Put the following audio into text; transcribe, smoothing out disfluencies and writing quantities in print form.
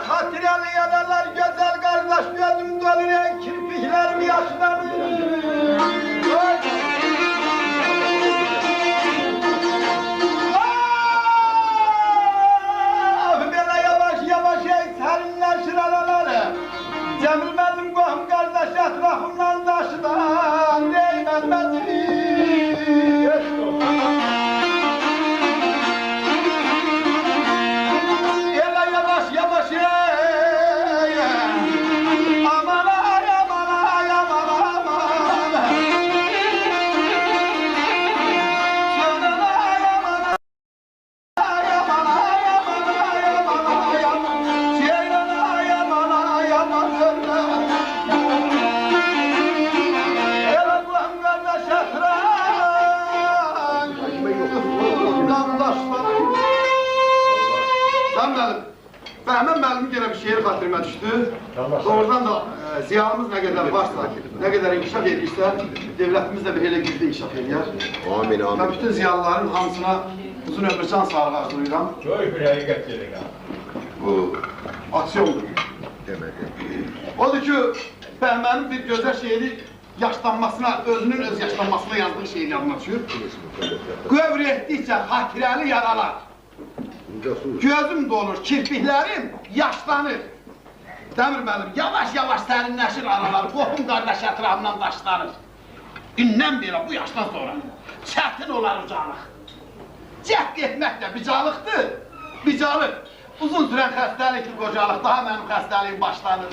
hatırlı yaralar güzel kardeş gözüm doluyor kirpiklerim yaşlanır. Böyle yavaş yavaş serinleşir araları. Cemilmedim kohum kardeş etrafımdan taşıdan değmezmedim. Hemen məlumu gene bir şehir hatırıma düştü. Doğrudan da ziyarımız ne kadar varsa, ne kadar inkişaf edilirse, devletimiz de bir hele güçlü inkişaf ediyor. Amin, amin. Ben bütün ziyalıların hamısına uzun ömür can sağlığı arzulayıram. Çok bir hareket dedik ha. Bu aksiyondur. Demek. Odur ki, Bəhmənin bir gözəl şehri yaşlanmasına, özünün öz yaşlanmasına yazdığı şehir yazmak için. Qövr etdikçe hatirəli yaralar. Gözüm dolur, kirpiklerim yaşlanır. Demir benim, yavaş yavaş serinleşir aralar, kohum kardeş etrafından taşlanır. Gündən beri bu yaştan sonra çətin olar ucalıq. Cəhd etmək də bicalıqdır, bicalıq. Uzun süren xəstəlikdir qocalıq, daha mənim xəstəliyim başlanır.